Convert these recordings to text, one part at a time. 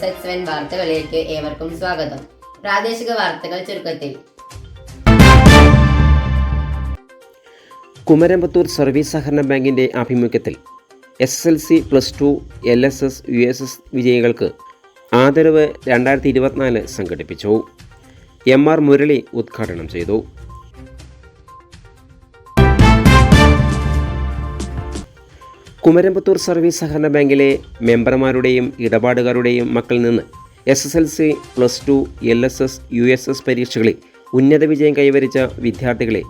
News X1 വാർത്തകളിലേക്ക് ഏവർക്കും സ്വാഗതം. പ്രാദേശിക വാർത്തകൾ ചുരുക്കത്തിൽ. കുമരമ്പത്തൂർ സർവീസ് സഹകരണ ബാങ്കിന്റെ ആഭിമുഖ്യത്തിൽ SSLC, +2, LSS, USS വിജയികൾക്ക് ആദരവ് 2024 സംഘടിപ്പിച്ചു. MR മുരളി ഉദ്ഘാടനം ചെയ്തു. കുമരമ്പത്തൂർ സർവീസ് സഹകരണ ബാങ്കിലെ മെമ്പർമാരുടെയും ഇടപാടുകാരുടെയും മക്കളിൽ നിന്ന് SSLC, +2, LSS, USS പരീക്ഷകളിൽ ഉന്നത വിജയം കൈവരിച്ച വിദ്യാർത്ഥികളെ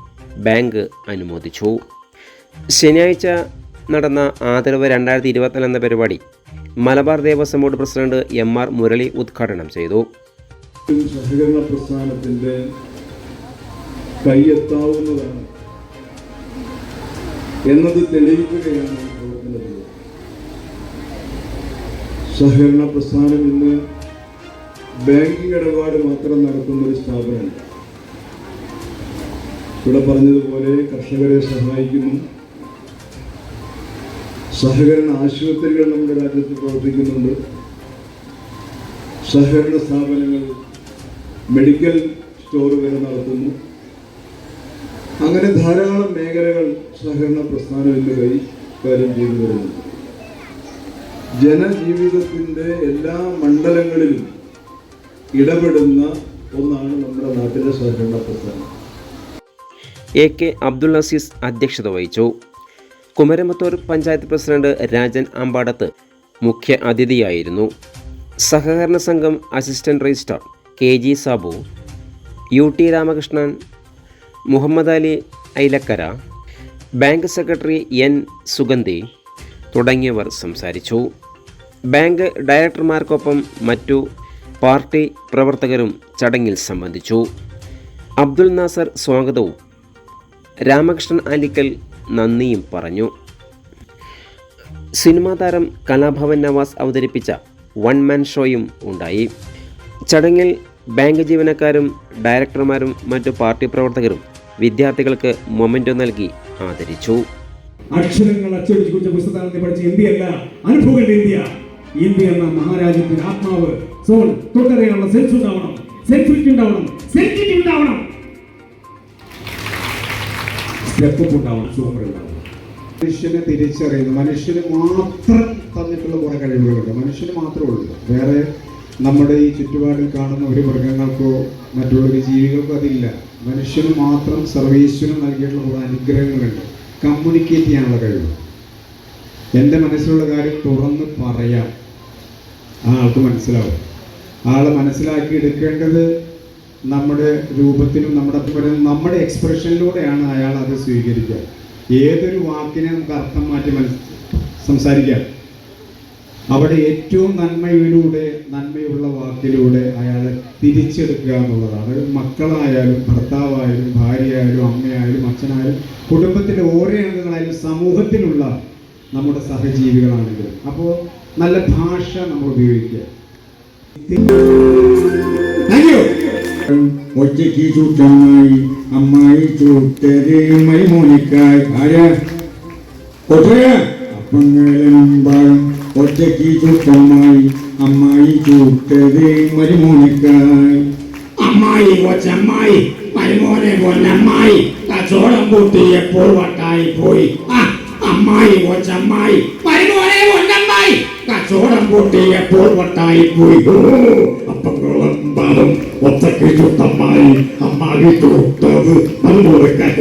ബാങ്ക് അനുമോദിച്ചു. ശനിയാഴ്ച നടന്ന ആദരവ് 2024 എന്ന പരിപാടി Malabar Devaswom board president MR Murali ഉദ്ഘാടനം ചെയ്തു. സഹകരണ പ്രസ്ഥാനത്തിൻ്റെ കൈയെത്താവുന്നതാണ് എന്നത് തെളിയിക്കുകയാണ് പ്രവർത്തനത്തിൽ. സഹകരണ പ്രസ്ഥാനം ഇന്ന് ബാങ്കിങ് ഇടപാട് മാത്രം നടത്തുന്ന ഒരു സ്ഥാപനമല്ല. ഇവിടെ പറഞ്ഞതുപോലെ കർഷകരെ സഹായിക്കുന്നു. സഹകരണ ആശുപത്രികൾ നമ്മുടെ രാജ്യത്ത് പ്രവർത്തിക്കുന്നുണ്ട്. സഹകരണ സ്ഥാപനങ്ങൾ മെഡിക്കൽ സ്റ്റോർ വരെ നടത്തുന്നു. അങ്ങനെ ധാരാളം മേഖലകൾ സഹകരണ പ്രസ്ഥാനം ഇന്ന് കൈകാര്യം ചെയ്തു വരുന്നു. ജനജീവിതത്തിൻ്റെ എല്ലാ മണ്ഡലങ്ങളിലും ഇടപെടുന്ന ഒന്നാണ് നമ്മുടെ നാട്ടിലെ സഹകരണ പ്രസ്ഥാനം. AK അബ്ദുൽ അസീസ് അധ്യക്ഷത വഹിച്ചു. കുമരമ്പത്തൂർ പഞ്ചായത്ത് പ്രസിഡന്റ് രാജൻ അമ്പാടത്ത് മുഖ്യ അതിഥിയായിരുന്നു. സഹകരണ സംഘം അസിസ്റ്റന്റ് രജിസ്ട്രാർ KG സാബു, UT Ramakrishnan, Muhammad Ali Ailakkara, bank secretary N Sugandhi തുടങ്ങിയവർ സംസാരിച്ചു. ബാങ്ക് ഡയറക്ടർമാർക്കൊപ്പം മറ്റു പാർട്ടി പ്രവർത്തകരും ചടങ്ങിൽ സംബന്ധിച്ചു. അബ്ദുൽ നാസർ സ്വാഗതവും രാമകൃഷ്ണൻ ആലിക്കൽ നന്ദിയും പറഞ്ഞു. സിനിമാ താരം കലാഭവൻ നവാസ് അവതരിപ്പിച്ച വൺ മാൻ ഷോയും ഉണ്ടായി. ചടങ്ങിൽ ബാങ്ക് ജീവനക്കാരും ഡയറക്ടർമാരും മറ്റു പാർട്ടി പ്രവർത്തകരും വിദ്യാർത്ഥികൾക്ക് മൊമെന്റോ നൽകി ആദരിച്ചു. അക്ഷരങ്ങൾ അച്ചടിച്ചു കുറിച്ച പുസ്തകത്തിൽ പഠിച്ച ഇന്ത്യയല്ല, അനുഭവങ്ങളുടെ ഇന്ത്യ. ഇന്ത്യ എന്ന മഹാരാജ്യത്തിന്റെ ആത്മാവ് സോൾ തൊട്ടറിയാനുള്ള സെൻസ് ഉണ്ടാവണം, സെൻസിറ്റി ഉണ്ടാവണം, സെൻസിറ്റി ഉണ്ടാവണം, സ്റ്റെപ്പ് ഉണ്ടാവണം, സൂപ്പർ ഉണ്ടാവണം. മനുഷ്യനെ തിരിച്ചറിയുന്നു. മനുഷ്യന് മാത്രം തന്നിട്ടുള്ള കുറെ കഴിവുകളുണ്ട്. മനുഷ്യന് മാത്രമേ ഉള്ളൂ. വേറെ നമ്മുടെ ഈ ചുറ്റുപാടിൽ കാണുന്ന ഒരു മൃഗങ്ങൾക്കോ മറ്റുള്ളൊരു ജീവികൾക്കോ അതില്ല. മനുഷ്യന് മാത്രം സർവീസിനും നൽകിയിട്ടുള്ള കുറെ അനുഗ്രഹങ്ങളുണ്ട്. കമ്മ്യൂണിക്കേറ്റ് ചെയ്യാനുള്ള കഴിവ്. എൻ്റെ മനസ്സിലുള്ള കാര്യം തുറന്ന് പറയാം, ആ ആൾക്ക് മനസ്സിലാവും. ആളെ മനസ്സിലാക്കി എടുക്കേണ്ടത് നമ്മുടെ രൂപത്തിനും നമ്മുടെ എക്സ്പ്രഷനിലൂടെയാണ് അയാൾ അത് സ്വീകരിക്കുക. ഏതൊരു വാക്കിനെ നമുക്ക് അർത്ഥം മാറ്റി സംസാരിക്കാം. അവിടെ ഏറ്റവും നന്മയുള്ള വാക്കിലൂടെ അയാളെ തിരിച്ചെടുക്കുക എന്നുള്ളതാണ്. മക്കളായാലും ഭർത്താവായാലും ഭാര്യയായാലും അമ്മയായാലും അച്ഛനായാലും കുടുംബത്തിലെ ഓരോ അംഗങ്ങളായാലും സമൂഹത്തിലുള്ള നമ്മുടെ സഹജീവികളാണെങ്കിലും അപ്പോൾ നല്ല ഭാഷ നമ്മൾ ഉപയോഗിക്കുക. ഒറ്റയ്ക്ക് ചൂട്ടമായി അമ്മായി ചൂട്ടര് മൈമോനിക്കായി അപ്പങ്ങളും ഒറ്റയ്ക്ക് ചൂട്ടമായി അമ്മായി ചൂട്ടര് മരുമോനിക്കായി. അമ്മായി കൊച്ചമ്മായി മരുമോനെ പൊന്നമ്മായി കച്ചോടം കൂട്ടിയപ്പോൾ വട്ടായി പോയി. അമ്മായി കൊച്ചമ്മായി മരുമോനെ പൊന്നമ്മായി കച്ചോടം കൂട്ടിയപ്പോൾ വട്ടായി പോയി. അപ്പങ്ങളും പാലും ഒറ്റയ്ക്ക് ചൂട്ടമായി അമ്മായി ചൂട്ടത് മരുമോനിക്കായി.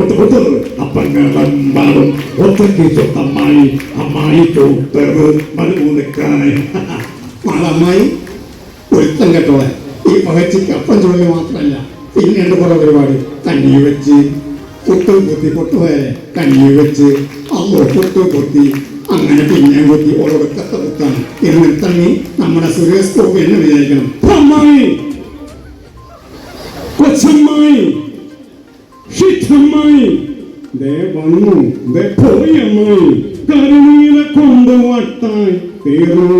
അപ്പങ്ങളും പാലും ഒറ്റയ്ക്ക് ചൂട്ടമായി അമ്മായി ചൂട്ടത് മരുമോനിക്കായി. അമ്മായി ഒരുത്തം കേട്ടോളെ. ഈ പകച്ചിക്ക് അപ്പം ചുഴലി മാത്രമല്ല, പിന്നെയുണ്ട് കുറെ പരിപാടി. കഞ്ഞി വെച്ച് കുത്തും കുത്തി കൊട്ടുപോയെ കഞ്ഞി വെച്ച് അല്ലോ കുത്തും കുത്തി അങ്ങനെ പിന്നെ കുത്തി ഓരോടുക്കത്ത കുത്താണ്. ഇതിന് തന്നെ നമ്മുടെ സുരേഷ് ഗോപി എന്ന് വിചാരിക്കണം. അമ്മായി കൊച്ചമ്മായി ഷിറ്റമ്മായി ദേ വന്നു ദേ പോയി. അമ്മായി കരുണീല കൊണ്ട് വട്ടായി തീർന്നു.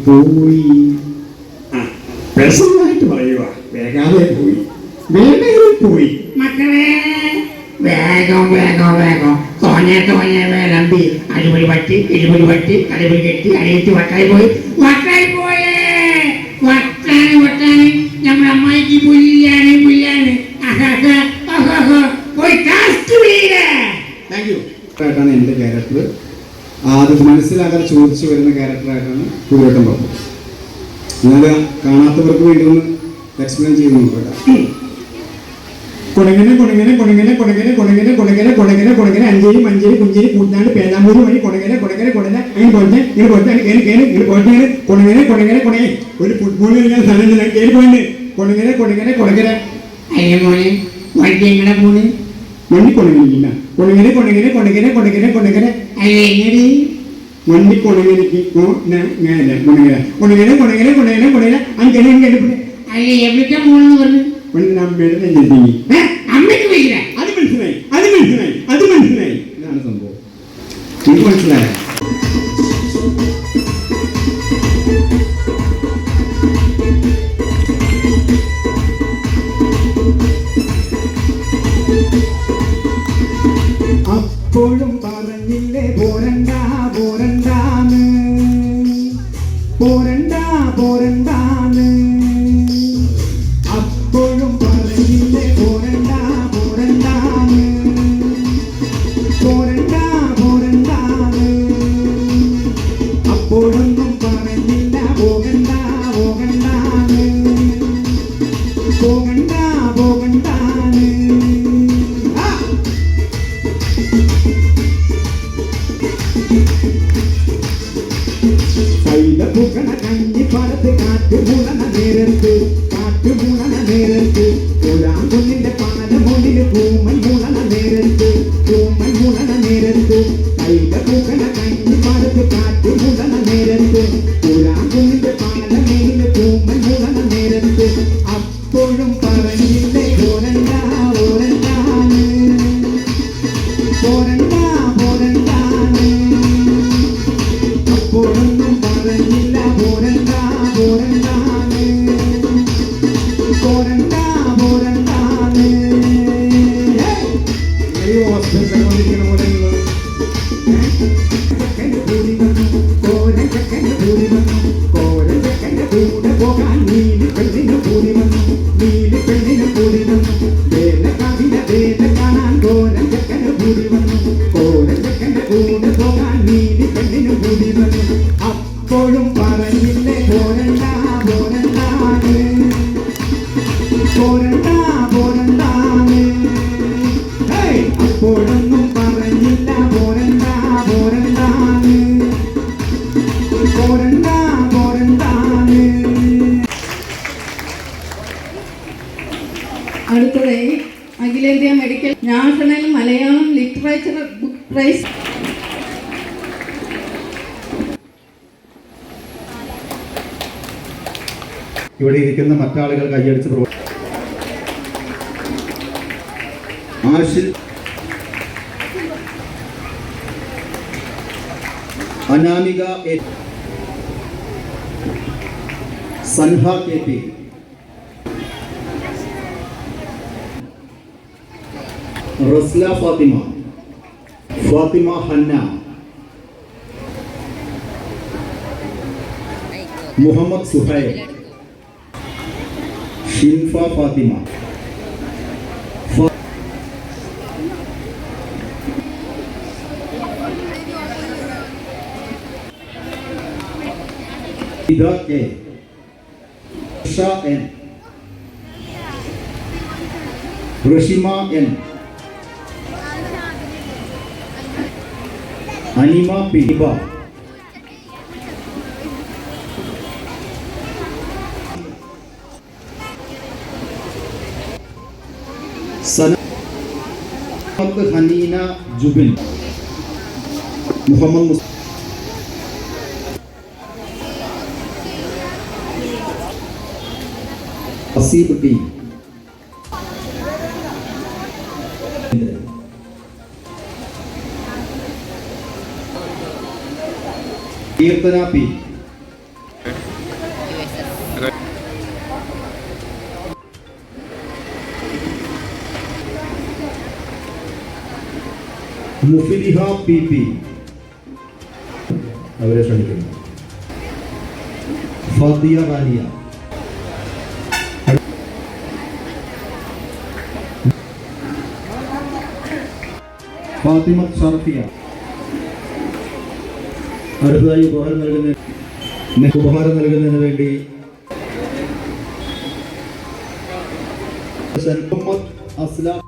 പോയി പേഴ്സണലായിട്ട് പറയുക, വേഗാതെ പോയി, വേഗം പോയി. മക്കളെ വേഗം വേഗം വേഗം തോനെ വേലമ്പി അടിപൊളി പറ്റി ഇടിപൊളി പറ്റി അടിപൊളി കെട്ടി അടിയിട്ട് വട്ടായി പോയി വട്ടാണ് നമ്മുടെ അമ്മായിക്ക് പുല്ലാണ് താങ്ക് യു. ആയിട്ടാണ് എൻ്റെ ക്യാരക്ടർ. അത് മനസ്സിലാക്കാൻ ചോദിച്ചു വരുന്ന ക്യാരക്ടറായിട്ടാണ് കുതിരട്ടം പറഞ്ഞു. എന്നാൽ കാണാത്തവർക്ക് വേണ്ടി ഒന്ന് എക്സ്പ്ലെയിൻ ചെയ്ത് നോക്കട്ടെ. കൊടങ്ങനെ അഞ്ചേരി മഞ്ചേരി കുഞ്ചേരി കൂട്ടാണ്ട് പേരാമൂരി വഴി കൊടങ്ങനെ ഒരു ഫുട്ബോൾ കളിക്കാൻ സ്ഥലം കയറി പോയിട്ട് കൊടങ്ങനെ അയ്യ മോനെ വണ്ടി എങ്ങനെ പോണ് വണ്ടി കൊടങ്ങില്ല കൊടങ്ങനെ അയ്യ എങ്ങനെ വണ്ടി കൊടങ്ങനിക്ക് അങ്ങനെ അയ്യ എവിടേക്കാ പോണെന്ന് പറഞ്ഞു അമ്മയുടെ നെഞ്ചെത്തി. അമ്മയ്ക്ക് വയ്യ അത് മനസ്സിലായി. ഇതാണ് സംഭവം. എനിക്ക് മനസ്സിലായോ? അപ്പോഴും പറഞ്ഞില്ലേ പോരണ്ടാന്ന് അപ്പോഴും പറഞ്ഞില്ലേ പോരണ്ടാന്ന് അപ്പോഴൊന്നും പറഞ്ഞില്ല പോകണ്ടാന്ന് പൂക്കണ കഞ്ഞി പറത്ത് കാറ്റുമുളണ നേരത്ത് ഒരാകുന്നിന്റെ പാലമൊന്നിന് പൂമൻ മുളണ നേരത്ത് കൈത പൂക്കണ കഞ്ഞി പറത്ത് കാറ്റുമുളണ നേരത്ത് ഒരാകുന്നിന്റെ പാലമൊന്നിന് പൂമൻ മുളണ നേരത്ത് അപ്പോഴും പറഞ്ഞില്ലേ പോരണ്ടാന്ന് അപ്പോഴൊന്നും പറഞ്ഞില്ല പോരണ്ടാന്ന് കൂടെ പോകാൻ നീലി പെണ്ണിന് കൂടി വന്നു വേല കാണാൻ കോരൻ ചെക്കന് കൂടി വന്നു കൂടെ പോകാൻ നീലി പെണ്ണിന് കൂടി വന്നു അപ്പോഴും പറഞ്ഞില്ലേ പോരണ്ടാന്ന് അപ്പോഴൊന്നും പറഞ്ഞില്ല പോരണ്ടാന്ന്. അടുത്തതായി അഖിലേന്ത്യാ medical national Malayalam literature book prize ഇവിടെ ഇരിക്കുന്ന മറ്റാളുകൾ കൈയടിച്ച് Ashil Anamika Sanha K P Rasla Fathima Hanna Muhammad Suhail Shinfa Fathima Ida K ഷ എൻ റഷിമ എൻ അനിമ പിബ സനത്ത് ഹനീന ജുബിൻ മുഹമ്മദ് അസീബ് ടി കീർത്തന പി മുഫിദിഹ PP. അവരെ ക്ഷണിക്കുന്നു. ഫാദിയ റാനിയ. ഫാത്തിമ ഷർഫിയ. അടുത്തതായി ഉപഹാരം നൽകുന്നതിന് വേണ്ടി മുഹമ്മദ് അസ്ലാം.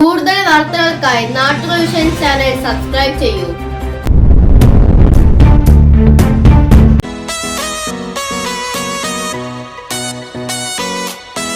കൂടുതൽ വാർത്തകൾക്കായി നാട്ടുവിഷൻ ചാനൽ സബ്സ്ക്രൈബ് ചെയ്യൂ.